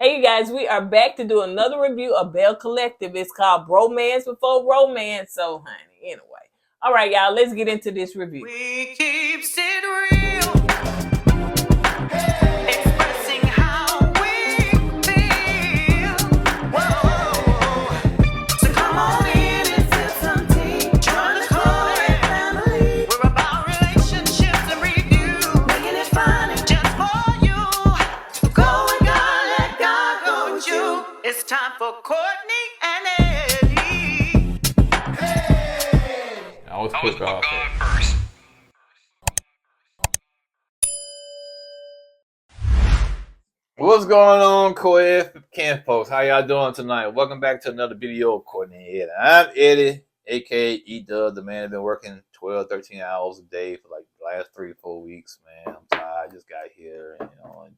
Hey, you guys, we are back to do another review of Belle Collective. It's called Bromance Before Romance. So, honey, anyway. All right, y'all, let's get into this review. We keep it real, expressing how we feel. Whoa. So come on in and feel some tea. Join the Chloe family. We're about relationships and review, making it fun just for you. Go and God, let God go with you. It's time for Courtney and Eddie. I always put God first. What's going on, KOURTNEY Camp folks? How y'all doing tonight? Welcome back to another video of Courtney and Eddie. I'm Eddie, aka E-Dub, the man that's been working 12, 13 hours a day for like the last 3 or 4 weeks, man. I'm tired. I just got here and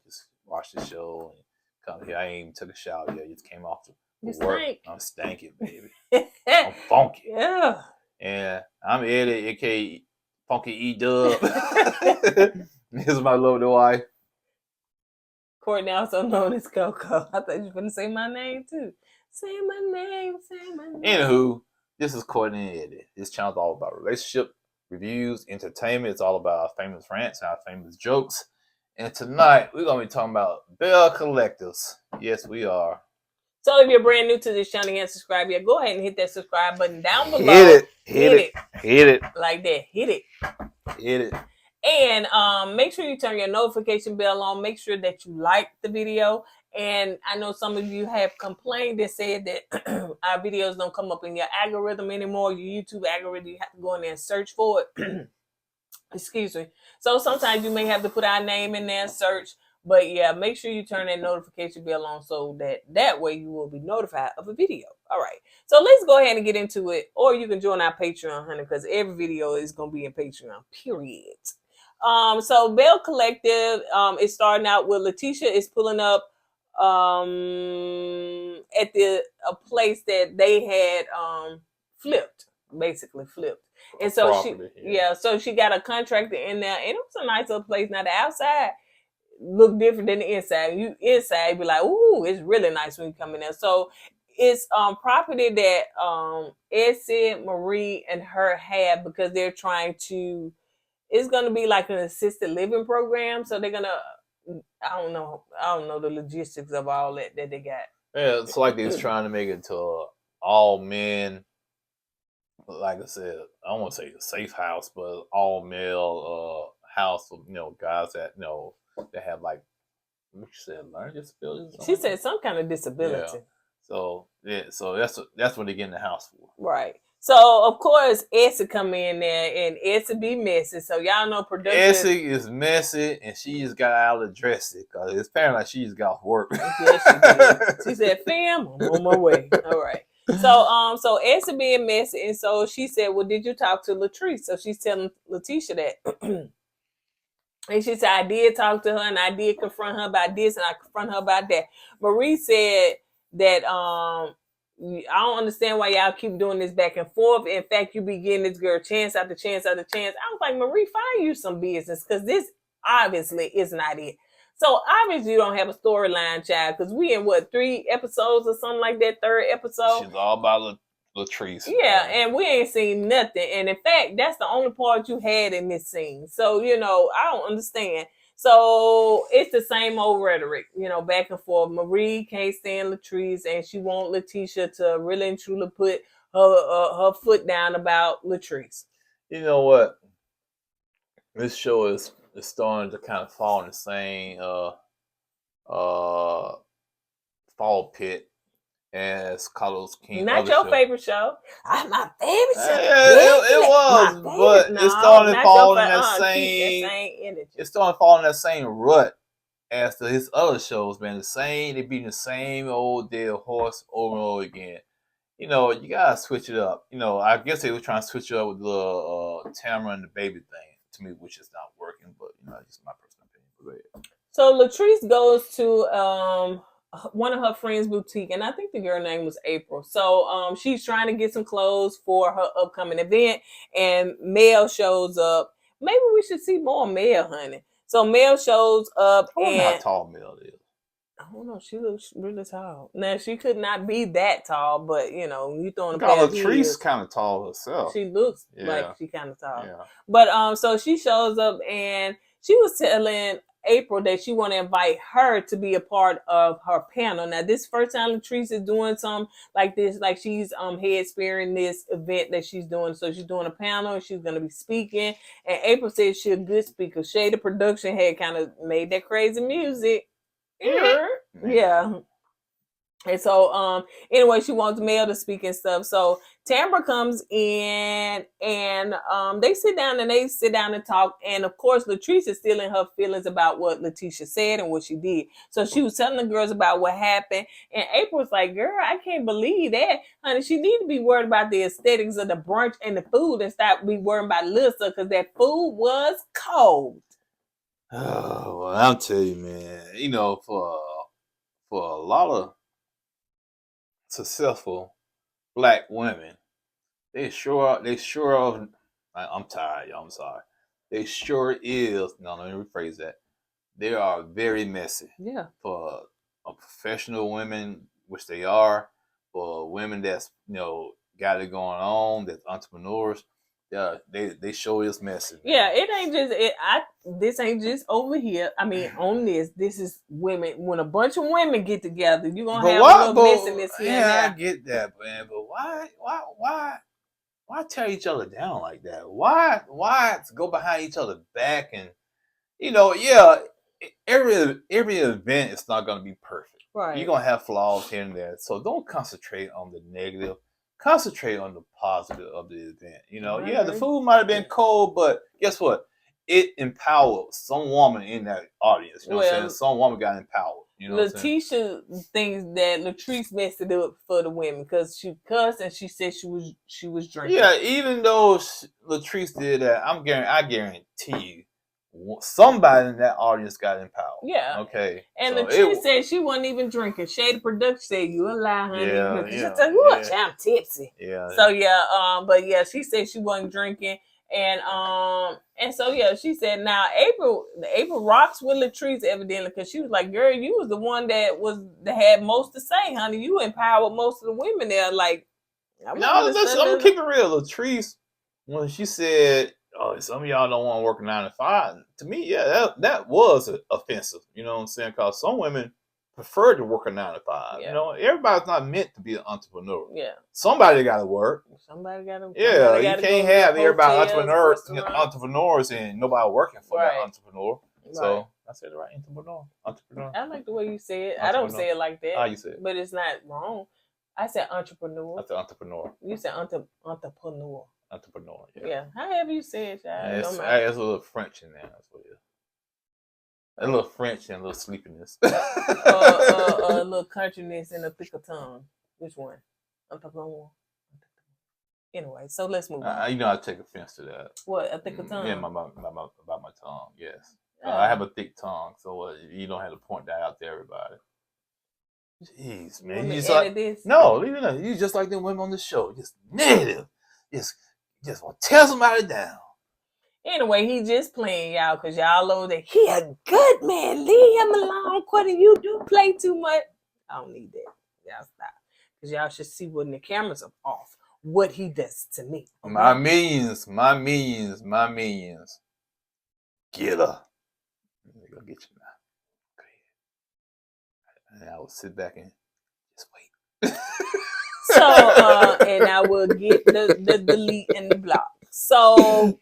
just watched the show and come here. I ain't even took a shower yet. Just came off the work. Stink. I'm stanky, baby. I'm funky. Yeah. And I'm Eddie, aka Funky E-Dub. This is my lovely wife. Courtney, also known as Coco. I thought you were going to say my name, too. Say my name, say my name. Anywho, this is Courtney and Eddie. This channel is all about relationship, reviews, entertainment. It's all about our famous rants, our famous jokes. And tonight, we're going to be talking about Belle Collectives. Yes, we are. So if you're brand new to this channel and subscribe yet, go ahead and hit that subscribe button down below. Hit it. Like that. Hit it. Hit it. And make sure you turn your notification bell on. Make sure that you like the video. And I know some of you have complained and said that our videos don't come up in your algorithm anymore, your YouTube algorithm. You have to go in there and search for it. Excuse me. So sometimes you may have to put our name in there and search. But yeah, make sure you turn that notification bell on so that way you will be notified of a video. All right. So let's go ahead and get into it. Or you can join our Patreon, honey, because every video is going to be in Patreon, period. So Belle Collective is starting out with Leticia is pulling up at a place that they had basically flipped. And so property, so she got a contractor in there, and it was a nice little place. Now the outside look different than the inside. You inside be like, ooh, it's really nice when you come in there. So it's property that Essie, Marie, and her have because they're trying to. It's gonna be like an assisted living program. So they're gonna. I don't know the logistics of all that they got. Yeah, it's like they're trying to make it to all men. Like I said, I don't want to say a safe house, but all male house of guys that that have like what you said, learning disabilities. She said some kind of disability. Yeah. So that's what they get in the house for. Right. So of course Essie come in there and Essie be messy. So y'all know production. Essie is messy and she just got out of dress it because it's apparently like she just got off work. Yes, she did. She said, "Fam, I'm on my way." All right. So Essie being messy, and so she said, "Well, did you talk to Latrice?" So she's telling Leticia that. And she said, I did talk to her and I did confront her about this and I confront her about that. Marie said that I don't understand why y'all keep doing this back and forth. In fact, you be getting this girl chance after chance after chance. I was like, Marie, find you some business because this obviously is not it. So obviously you don't have a storyline, child, because we in 3 episodes or something like that, 3rd episode. She's all about Latrice. Yeah, and we ain't seen nothing. And in fact, that's the only part you had in this scene. So, I don't understand. So it's the same old rhetoric, back and forth. Marie can't stand Latrice, and she want Leticia to really and truly put her foot down about Latrice. You know what? This show is starting to kind of fall in the same fall pit as Carlos King. Not your favorite show. My favorite show. It was, but it's starting to fall in that same. It's starting to fall in that same rut as his other shows, man. They beating the same old dead horse over and over again. You gotta switch it up. I guess they were trying to switch it up with the Tamara and the baby thing to me, which is not working. But just my personal opinion. So Latrice goes to one of her friends' boutique, and I think the girl name was April. So she's trying to get some clothes for her upcoming event, and Mel shows up. Maybe we should see more Mel, honey. So Mel shows up, and how tall Mel is. I don't know. She looks really tall. Now she could not be that tall, but you know, you throwing a pair of Latrice heels. kind of tall herself. She looks like she kind of tall. Yeah. But so she shows up and she was telling April that she want to invite her to be a part of her panel. Now this first time Latrice is doing something like this, like she's head spearing this event that she's doing. So she's doing a panel and she's gonna be speaking. And April said she's a good speaker. Shady Production had kind of made that crazy music. Yeah. And so anyway, she wants Mel to speak and stuff. So Tambra comes in and they sit down and talk. And of course, Latrice is still in her feelings about what Leticia said and what she did. So she was telling the girls about what happened. And April was like, girl, I can't believe that. Honey, she need to be worried about the aesthetics of the brunch and the food and stop be worrying about Lissa because that food was cold. Oh, well, I'll tell you, man. You know, for a lot of successful black women, I'm tired, y'all. I'm sorry. They sure is. No, let me rephrase that. They are very messy. Yeah. For a professional women, which they are, for women that's got it going on, that's entrepreneurs. Yeah, they show is messy. Man. Yeah, it ain't just this ain't just over here. I mean, on this is women. When a bunch of women get together, you're gonna have a little messiness here. Yeah, I get that, man. But why tear each other down like that? Why go behind each other's back and every event is not gonna be perfect. Right. You're gonna have flaws here and there. So don't concentrate on the negative. Concentrate on the positive of the event. The food might have been cold, but guess what? It empowered some woman in that audience. You know what I'm saying? Some woman got empowered. Leticia thinks that Latrice messed it up for the women because she cussed and she said she was drinking. Yeah, even though Latrice did that, I guarantee you, somebody in that audience got empowered. Yeah. Okay. And Latrice said she wasn't even drinking. Shady Production said you a lie, honey. Yeah. She said, I'm tipsy. Yeah. So but she said she wasn't drinking. And so she said now April rocks with Latrice evidently because she was like, girl, you was the one that had most to say, honey. You empowered most of the women there. Like, I'm gonna keep it real. Latrice, when she said, "Oh, some of y'all don't want to work 9 to 5," to me, that was offensive. You know what I'm saying? Because some women prefer to work a 9 to 5. Yeah. Everybody's not meant to be an entrepreneur. Yeah. Somebody got to work. Somebody got to. Yeah, you can't have everybody entrepreneurs and nobody working for that entrepreneur. Right. So I said the right entrepreneur. I like the way you say it. I don't say it like that. How you say it? But it's not wrong. I said entrepreneur. I said entrepreneur. You said entrepreneur. Entrepreneur. Yeah. However you say it, child. It's a little French in there. That's what it is. A little French and a little sleepiness. A little countryness and a thicker tongue. Which one? Entrepreneur. Anyway, so let's move on. I take offense to that. What, a thicker tongue? Yeah, about my tongue. Yes, I have a thick tongue, so you don't have to point that out to everybody. Jeez, man, no, leave it alone. You just like them women on the show, just negative, just want to tear somebody down. Anyway, he just playing y'all because y'all know that he a good man. Leave him alone. Quentin, you do play too much. I don't need that. Y'all stop. Because y'all should see when the cameras are off what he does to me. Okay? My minions. Get her. They're going to get you now. Okay. And I will sit back and just wait. So, and I will get the delete and the block. So,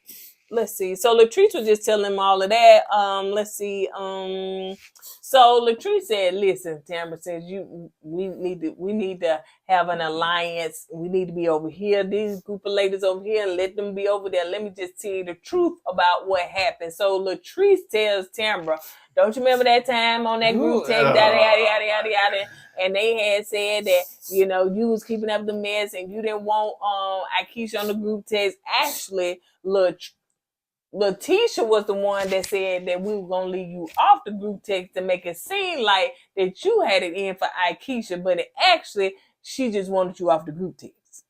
let's see. So Latrice was just telling him all of that. Let's see. So Latrice said, "Listen, Tambra says we need to have an alliance. We need to be over here. These group of ladies over here, and let them be over there. Let me just tell you the truth about what happened." So Latrice tells Tambra, "Don't you remember that time on that group text, yada yada yada yada?" And they had said that, you was keeping up the mess and you didn't want Akeisha on the group text. Actually, Leticia was the one that said that we were going to leave you off the group text to make it seem like that you had it in for Akeisha, but she just wanted you off the group text.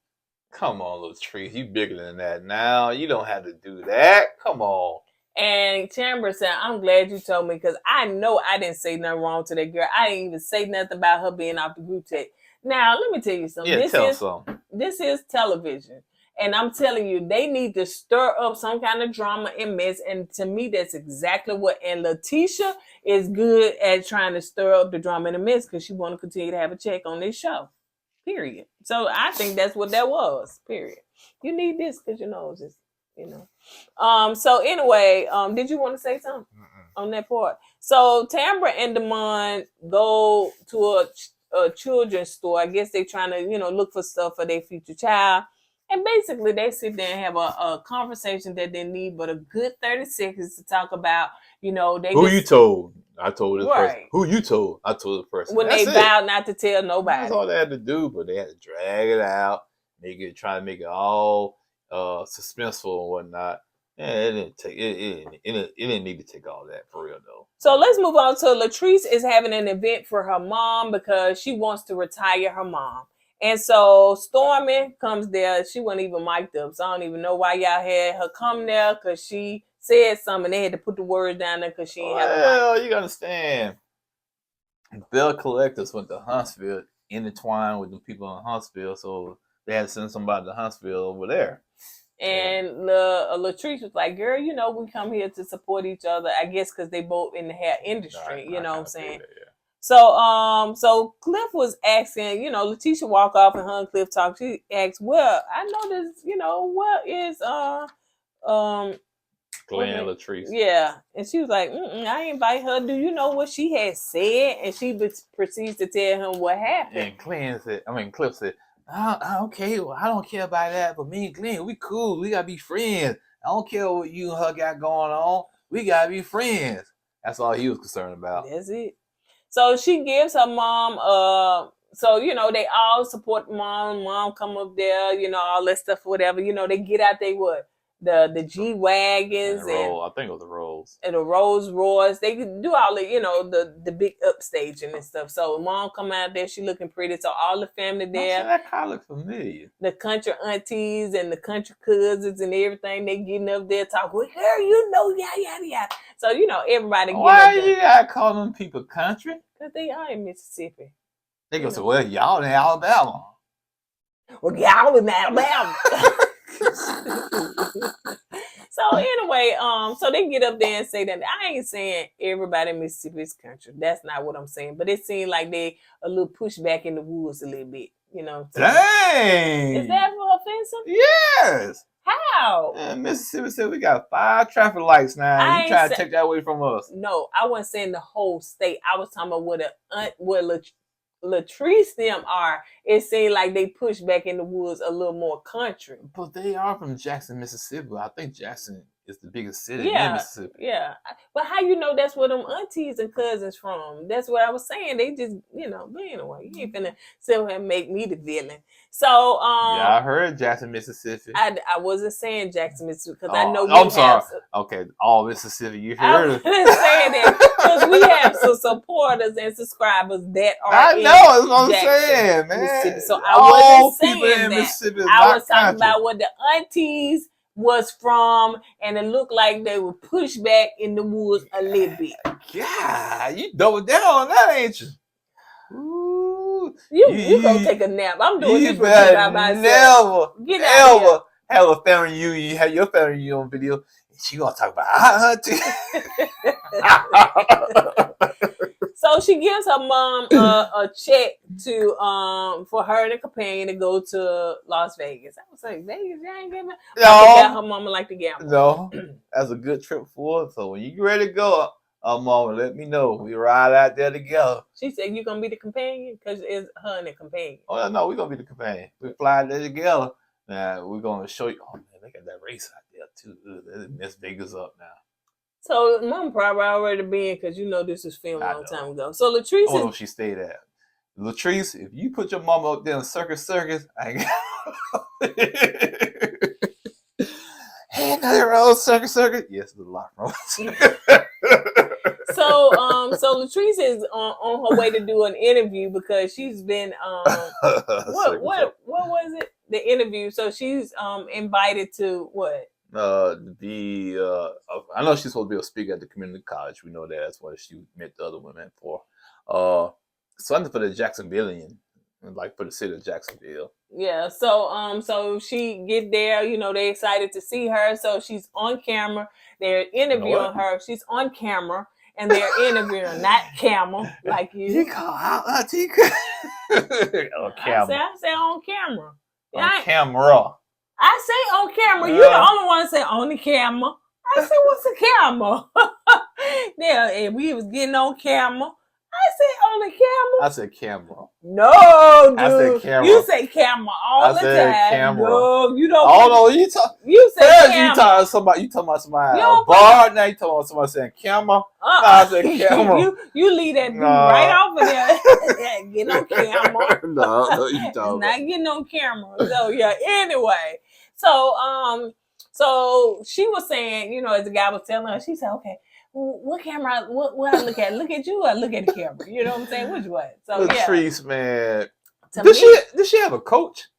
Come on, Latrice, you bigger than that now. You don't have to do that. Come on. And Tamara said, I'm glad you told me because I know I didn't say nothing wrong to that girl. I didn't even say nothing about her being off the group chat. Now, let me tell you something. Yeah, tell something. This is television. And I'm telling you, they need to stir up some kind of drama and mess. And to me, that's exactly what. And Leticia is good at trying to stir up the drama and the mess because she want to continue to have a check on this show. Period. So I think that's what that was. Period. You need this because your nose is, you know. So anyway, did you want to say something on that part? So Tambra and Damon go to a children's store. I guess they're trying to, you know, look for stuff for their future child. And basically, they sit there and have a conversation that they need but a good 30 seconds to talk about, you know. You told? I told this person. Right. Who you told? I told the person. When they vowed not to tell nobody. That's all they had to do, but they had to drag it out, try to make it all suspenseful and whatnot. Yeah, it didn't need to take all that for real though. So let's move on to Latrice is having an event for her mom because she wants to retire her mom. And so Stormy comes there. She wasn't even mic'd up. So I don't even know why y'all had her come there because she said something. They had to put the words down there because she ain't have a mic. Well, you gotta understand. Belle Collective went to Huntsville, intertwined with the people in Huntsville. So they had to send somebody to Huntsville over there. And Latrice was like, girl, you know, we come here to support each other. I guess because they both in the hair industry. You know what I'm saying? That, yeah. So Cliff was asking, you know, Leticia walk off and her and Cliff talk. She asked, well, I know this, you know, what is Glen Latrice. Yeah. And she was like, I invite her. Do you know what she had said? And she proceeds to tell him what happened. And Cliff said, okay, well, I don't care about that, but me and Glen, we cool. We gotta be friends. I don't care what you and her got going on. We gotta be friends. That's all he was concerned about. That's it. So she gives her mom, so, you know, they all support mom. Mom come up there, you know, all that stuff, whatever. You know, they get out the G-Wagons. I think it was the Rolls. And the Rolls Royce. They do all the, you know, the big upstaging and stuff. So mom come out there, she looking pretty. So all the family there. That car look familiar. The country aunties and the country cousins and everything, they getting up there talking, well, girl, you know, yada. So, you know, everybody getting Why up there. you gotta call them people country? Because they are in Mississippi. They go say, well, y'all in Alabama. Well, y'all in Alabama. So anyway, so they get up there and say that. I ain't saying everybody in Mississippi is country. That's not what I'm saying. But it seemed like they a little pushed back in the woods a little bit. You know. Dang. Is that offensive? Yes. How? Yeah, Mississippi said we got 5 traffic lights now. You trying to take that away from us? No, I wasn't saying the whole state. I was talking about what Latrice them are. It seemed like they push back in the woods a little more country. But they are from Jackson, Mississippi. I think Jackson is the biggest city in Mississippi. Yeah. But how you know that's where them aunties and cousins from? That's what I was saying. They just, you know, but anyway, you ain't finna sit here and make me the villain. So yeah, I heard Jackson, Mississippi. I wasn't saying Jackson, Mississippi, because I know I'm sorry. Okay, all Mississippi. You heard it. I wasn't saying that because we have some supporters and subscribers that are I know, that's what I'm saying, man. Mississippi. So I wasn't saying that. I was talking country. about what the aunties was from, and it looked like they were pushed back in the woods a little bit. Yeah, you double down on that, ain't you? Ooh, you go take a nap. I'm doing this by myself. Never ever have a family reunion. Have your family reunion video, and she gonna talk about our auntie. So she gives her mom a check to for her and a companion to go to Las Vegas. I was like, Vegas, you ain't giving. No, her mama like to gamble. No, that's a good trip for her. So when you get ready to go, mama, let me know. We ride out there together. She said, you gonna be the companion? Because it's her and the companion. Oh, no, we're gonna be the companion. We fly there together. Now, we're gonna show you. Oh, man, they got that race out there, too. They mess Vegas up now. So, mom probably already been, because you know this was filmed a long time ago. So, Latrice no, she stayed at. Latrice, if you put your mama up there in Circus, I ain't got hey, nothing wrong with Circus. Yes, there's a lot wrong with So Latrice is on her way to do an interview because she's been what was it? The interview. So she's invited to what? I know she's supposed to be a speaker at the community college. We know that. That's what she met the other women for. Something for the Jacksonvillian, like for the city of Jacksonville. Yeah. So she get there. You know, they excited to see her. So she's on camera. They're interviewing her. She's on camera. And they're interviewing, not camera, like you. You call out on camera. I say on camera. On camera. I say on camera. You're the only one that say on the camera. I said, what's a camera? Yeah, and we was getting on camera. I said on the camera. I said camera. No, dude. I said camera. You say camera all the time. Camera. No, you don't. Oh no, you talk. You say camera. You talking about somebody at a bar. Now you talking about somebody saying camera. I said camera. You leave that dude right off of there. Get on camera. No, you don't. It's not getting on camera. So yeah. Anyway, so she was saying, you know, as the guy was telling her, she said, okay. What camera? What I look at? Look at you or look at the camera? You know what I'm saying? Which way? So Latrice, man. Does she have a coach?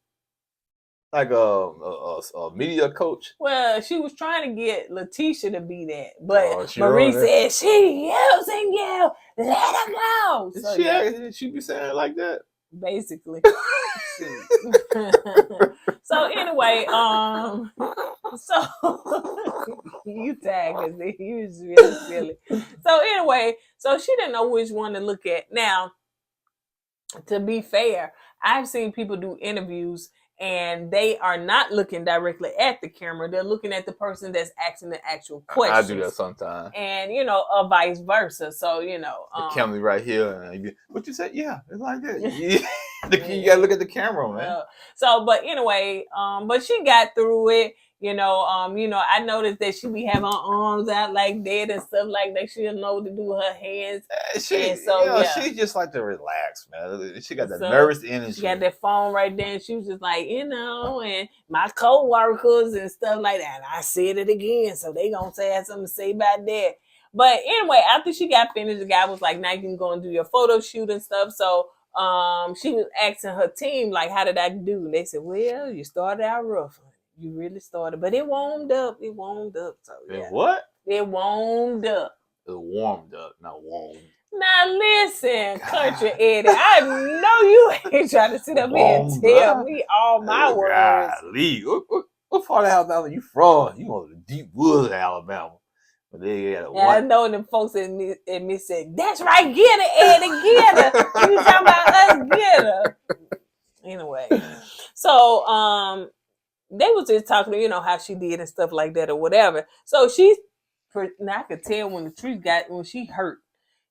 Like a media coach? Well, she was trying to get Leticia to be that, but Marie said she yells and yells. Let her go. So, she be saying it like that? Basically. So anyway, so you tag us. You was really silly. So anyway, so she didn't know which one to look at. Now, to be fair, I've seen people do interviews and they are not looking directly at the camera. They're looking at the person that's asking the actual questions. I do that sometimes. And, you know, vice versa. So, you know. The camera right here. And what you said? Yeah, it's like that. You got to look at the camera, man. But anyway, but she got through it. You know, I noticed that she be having her arms out like that and stuff like that. She didn't know what to do with her hands. She just like to relax, man. She got that nervous energy. She got that phone right there, and she was just like, you know, and my co-workers and stuff like that. And I said it again, so they gonna have something to say about that. But anyway, after she got finished, the guy was like, now you can go and do your photo shoot and stuff. So she was asking her team, like, how did I do? And they said, well, you started out rough. You really started, but it warmed up. So yeah. It what? It warmed up. It warmed up, not warmed. Now listen, Country Eddie, I know you ain't trying to sit up here and tell me all my words. Golly. What part of Alabama you from? You on the deep woods of Alabama. But they got I know them folks in me said, that's right, get her, Eddie, get her. You talking about us, get her. Anyway, so they was just talking to, you know, how she did and stuff like that or whatever. So now I could tell when when she hurt.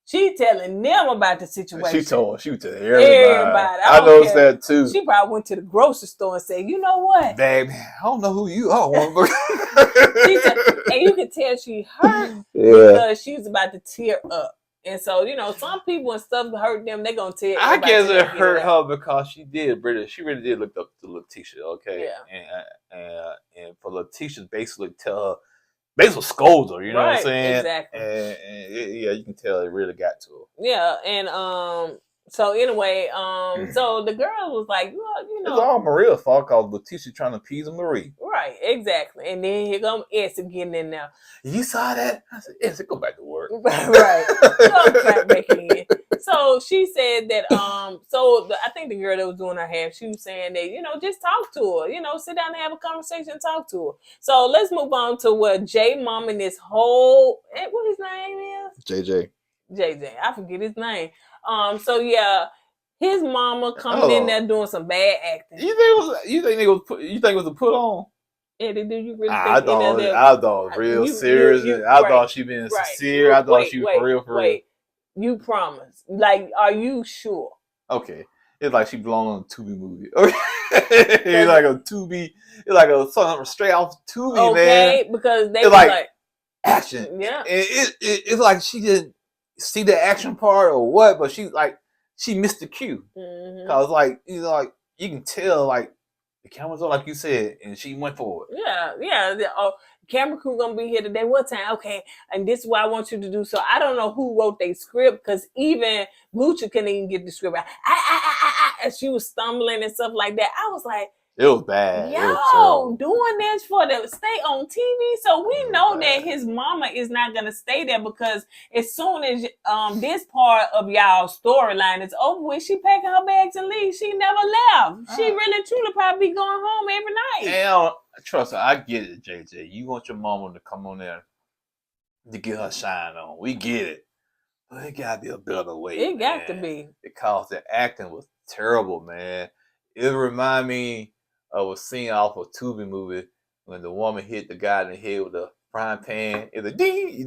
She telling them about the situation. She was telling everybody. I noticed that too. She probably went to the grocery store and said, you know what? Babe, I don't know who you are. And you could tell she hurt because she was about to tear up. And so, you know, some people and stuff hurt them. They're going to tell you. I guess it hurt her because she really did look up to Leticia, okay? Yeah. And for Leticia to basically scold her, you know what I'm saying? Exactly. And you can tell it really got to her. Yeah, and so anyway, so the girl was like, well, you know, it's all Maria's fault because Leticia trying to appease Marie. Right, exactly. And then here come Essie getting in there. You saw that? I said, Essie, go back to work. Right. So she said that I think the girl that was doing her hair, she was saying that, you know, just talk to her, you know, sit down and have a conversation and talk to her. So let's move on to what J Mom and this whole what his name is? JJ. I forget his name. So yeah, his mama coming in there doing some bad acting. You think it was a put on? Eddie, do you really think I thought it was real serious. I thought she been sincere. I thought she was for real. You promise. Like, are you sure? Okay. It's like she belonged on a Tubi movie. Okay. It's like a Tubi. It's like something straight off Tubi, man. Okay, because they it's were like action. Yeah. It's like she didn't see the action part or what, but she missed the cue. Mm-hmm. Cause like, you know, like you can tell like the camera's on, like you said, and she went for it. Yeah. Camera crew gonna be here today. What time? Okay, and this is what I want you to do. So I don't know who wrote their script because even Lucha couldn't even get the script out. And she was stumbling and stuff like that. I was like, It was bad. Yo, doing this for the stay on TV. So we know that his mama is not gonna stay there because as soon as this part of y'all storyline is over with, she packing her bags and leaves. She never left. She really truly probably be going home every night. And trust me, I get it, JJ. You want your mama to come on there to get her shine on. We get it. But it gotta be a better way. It got to be. Because the acting was terrible, man. It remind me of a scene off a Tubi movie when the woman hit the guy in the head with a frying pan. It's a ding.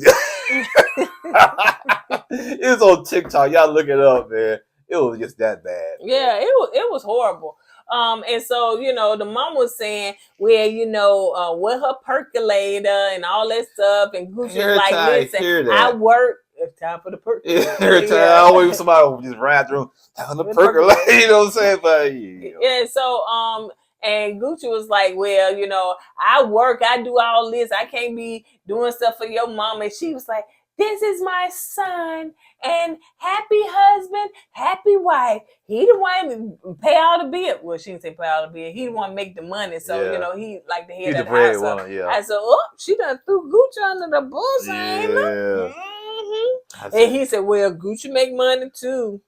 It's on TikTok. Y'all look it up, man. It was just that bad. Yeah, it was horrible. And so, you know, the mom was saying, well, you know, with her percolator and all that stuff, and Gucci was like, listen, I work. It's time for the percolator. Every time I always somebody just ran through time for the percolator. You know what I'm saying? But yeah, so and Gucci was like, well, you know, I work, I do all this, I can't be doing stuff for your mom. And she was like, this is my son, and happy husband, happy wife. He the one pay all the bill. Well, she didn't say pay all the bill. He the one make the money. So, you know, he like the head of the house. So I said, oh, she done threw Gucci under the bus, ain't her? And he said, well, Gucci make money too.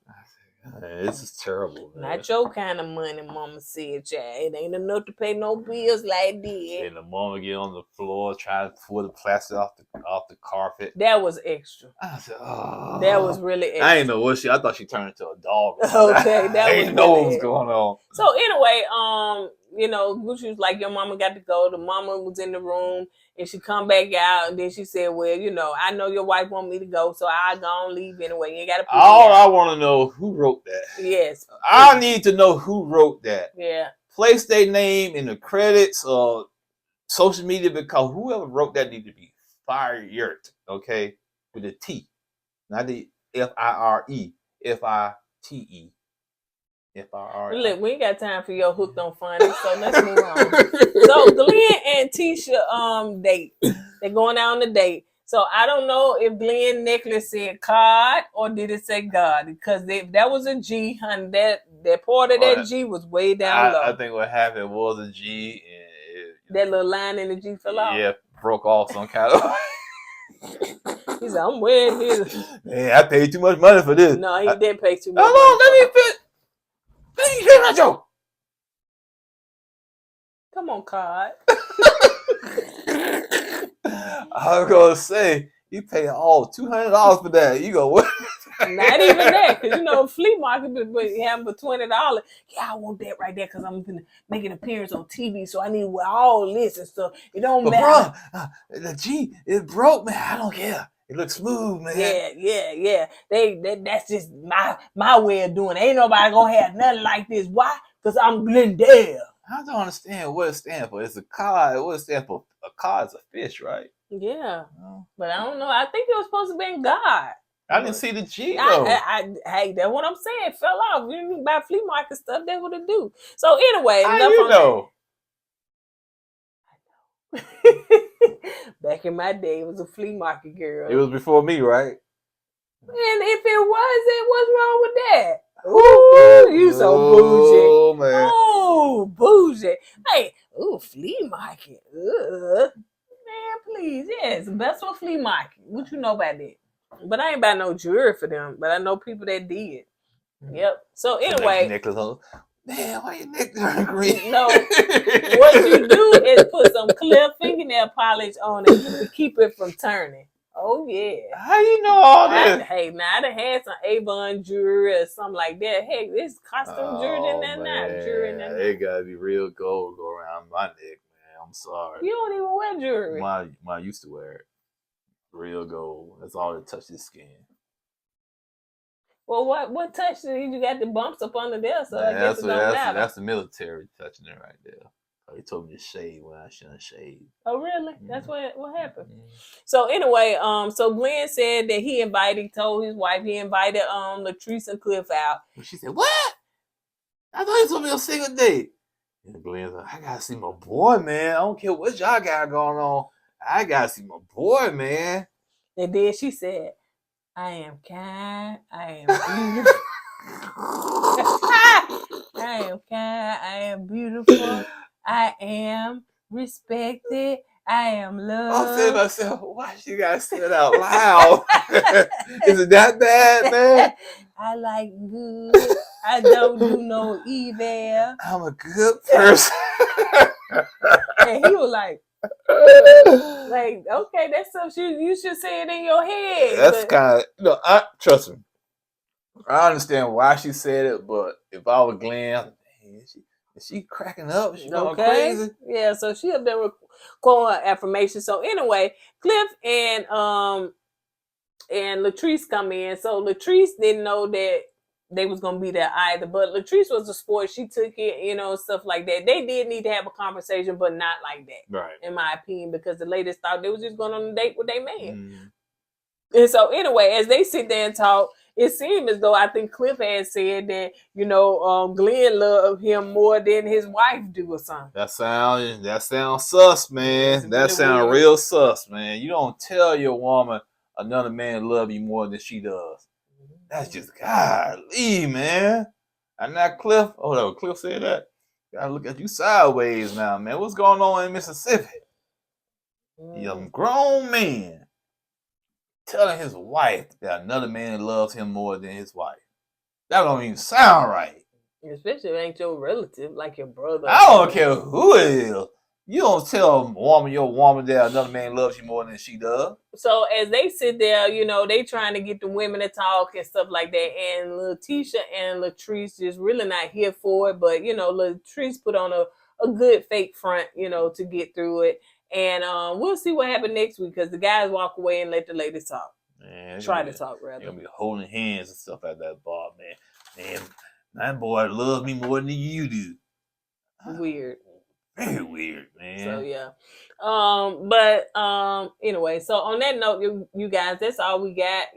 Man, this is terrible, man. Not your kind of money, mama said, child. It ain't enough to pay no bills like this. And the mama get on the floor trying to pull the plastic off the carpet. That was extra. I said, oh. That was really extra. I ain't know what I thought she turned into a dog. Okay, that I was didn't know what was extra. going on. So anyway, you know, Gucci was like, your mama got to go. The mama was in the room and she come back out and then she said, well, you know, I know your wife want me to go, so I gonna leave anyway. You ain't gotta put I want to know who wrote that. Yes. I need to know who wrote that. Yeah. Place their name in the credits or social media, because whoever wrote that needs to be fired. Okay? With a T. Not the FIRE. FITE. FIRE. Look, we ain't got time for your hooked on funny, so let's move on. So Glen and Tisha date. They're going out on a date. So I don't know if Glen necklace said God or did it say God, because if that was a G, honey, that part of that G was way down low. I think what happened was a G, and that little line in the G fell off. Yeah, broke off some kind of. He said, "I'm wearing this." Man, I paid too much money for this. No, he didn't pay too much. Hold on, let me fit. Let me hear my joke. Come on, God. I was gonna say you pay all $200 for that. You go what? Not even that, because you know flea market be having for $20. Yeah, I want that right there because I'm gonna make an appearance on TV, so I need all this and stuff. It don't matter. Bro, the G it broke, man. I don't care. It looks smooth, man. Yeah. That's just my way of doing it. Ain't nobody gonna have nothing like this. Why? Because I'm Glendale. I don't understand what it stands for. It's a cod. What it stands for? A cod is a fish, right? Yeah, but I don't know. I think it was supposed to be in God. I didn't see the G though. Hey, that's what I'm saying. It fell off. You buy flea market stuff, that's what it do. So anyway, how you know? Back in my day, it was a flea market girl. It was before me, right? And if it wasn't, what's wrong with that? Ooh, you so bougie. Oh man. Oh, bougie. Hey, flea market. Man, please. Yes, best for flea market. What you know about that? But I ain't buy no jewelry for them. But I know people that did. Yep. So anyway. Necklace on. Man, why your neck turn green? No. What you do is put some clear fingernail polish on it to keep it from turning. Oh, yeah. How you know all this? Hey, now I done had some Avon jewelry or something like that. Hey, this costume jewelry in that now. Jewelry in that. It gotta be real gold go around my neck, man. I'm sorry. You don't even wear jewelry. I used to wear it. Real gold. That's all that touches the skin. Well, what touched it? You got the bumps up under there, so I guess it don't matter. That's the military touching it right there. He told me to shave when I shouldn't shave. Oh, really? That's what happened. So anyway, so Glen said that he told his wife he invited Latrice and Cliff out. And she said, "What? I thought you told me a single date." And Glen's like, "I gotta see my boy, man. I don't care what y'all got going on. I gotta see my boy, man." And then she said, "I am kind. I am beautiful. I am kind. I am beautiful. I am respected. I am loved. I'm saying to myself, why she gotta say it out loud? Is it that bad, man? I like good. I don't do no evil. I'm a good person. And he was like, okay, that's something you should say it in your head. That's kind of, trust me. I understand why she said it, but if I was Glen, is she cracking up? She going crazy? Yeah, so she up there quoting her affirmation. So anyway, Cliff and Latrice come in. So Latrice didn't know that they was gonna be there either. But Latrice was a sport. She took it, stuff like that. They did need to have a conversation, but not like that. Right. In my opinion, because the ladies thought they was just going on a date with their man. And so anyway, as they sit there and talk, it seemed as though I think Cliff had said that, Glen loved him more than his wife do or something. That sounds sus, man. That sounds real sus, man. You don't tell your woman another man love you more than she does. That's just golly, man. And that Cliff, Cliff said that. Gotta look at you sideways now, man. What's going on in Mississippi? Young grown man telling his wife that another man loves him more than his wife. That don't even sound right. Especially if it ain't your relative, like your brother. I don't care who it is. You don't tell your woman that another man loves you more than she does. So as they sit there, they trying to get the women to talk and stuff like that. And Leticia and Latrice just really not here for it. But, Latrice put on a good fake front, to get through it. And we'll see what happens next week because the guys walk away and let the ladies talk. Man, try to talk, rather. They're going to be holding hands and stuff at that bar, man. Man, that boy loves me more than you do. Weird. Very weird, man. So, yeah. Anyway, so on that note, you guys, that's all we got.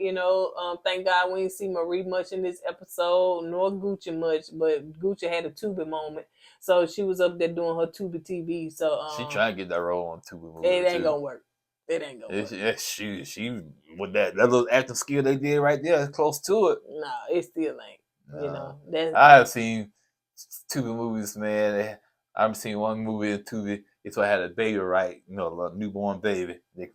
Thank God we didn't see Marie much in this episode, nor Gucci much, but Gucci had a Tubi moment. So she was up there doing her Tubi TV. So she trying to get that role on Tubi movie. It ain't gonna work. It ain't gonna work. She with that little acting skill they did right there, it's close to it. No, it still ain't. I have seen Tubi movies, man. I've seen one movie in Tubi. It's what had a baby, right? A newborn baby. They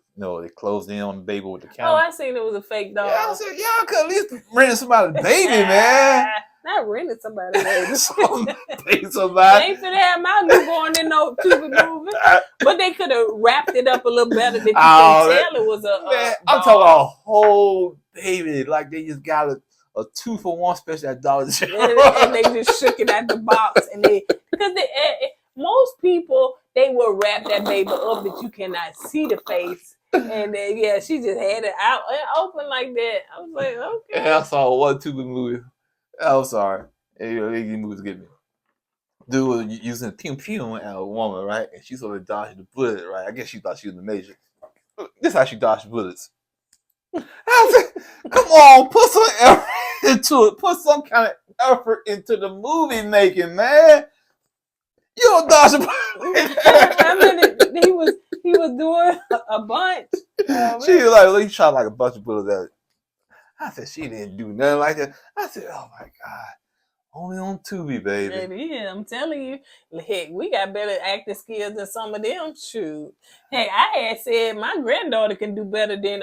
closed in on the baby with the camera. Oh, I seen it was a fake dog. Yeah, I said, y'all could at least rent somebody's baby, man. Not renting somebody's baby. Somebody. They ain't finna have my newborn in no Tubi movie. But they could have wrapped it up a little better than you can tell it was a man, I'm talking about a whole baby. Like they just got a 2-for-1 special at Dollar General. And they just shook it out the box. Because most people, they will wrap that baby up that you cannot see the face. And then, she just had it out and open like that. I was like, okay. And I saw one Tubi movie. I'm sorry. These movies get me. Dude was using pew at a woman, right? And she sort of dodged the bullet, right? I guess she thought she was the major. This is how she dodged bullets. I said, come on, put some effort into it. Put some kind of effort into the movie making, man. You don't dodge a bullet. I mean, he was doing a bunch. She was like, he shot like a bunch of bullets at it. I said, she didn't do nothing like that. I said, oh my God. Only on Tubi, baby. Yeah, I'm telling you. Heck, we got better acting skills than some of them. Shoot. Hey, I had said my granddaughter can do better than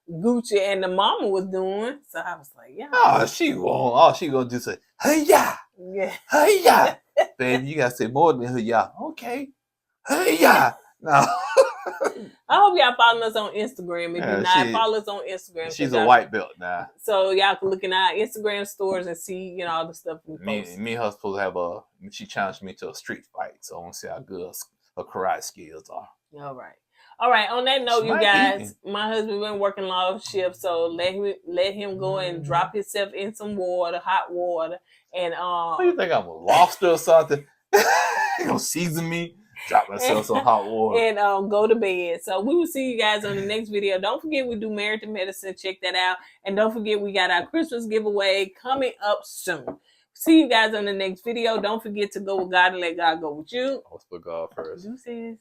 Gucci and the mama was doing. So I was like, yeah. Oh, she won't. All she gonna do is say, hey-ya. Yeah. Hey-ya. Baby, you gotta say more than hey-ya. Okay. Hey-ya. No. I hope y'all follow us on Instagram. If you're not, follow us on Instagram. She's a white belt now. So y'all can look in our Instagram stores and see, all the stuff we post. Me and her supposed to have she challenged me to a street fight. So I want to see how good her karate skills are. All right. On that note, you guys, my husband been working long shifts, so let him go and drop himself in some water, hot water. And what do you think, I'm a lobster or something? You gonna season me? Drop myself some hot water. And go to bed. So we will see you guys on the next video. Don't forget we do Married to Medicine. Check that out. And don't forget we got our Christmas giveaway coming up soon. See you guys on the next video. Don't forget to go with God and let God go with you. Let's put God first. Deuces.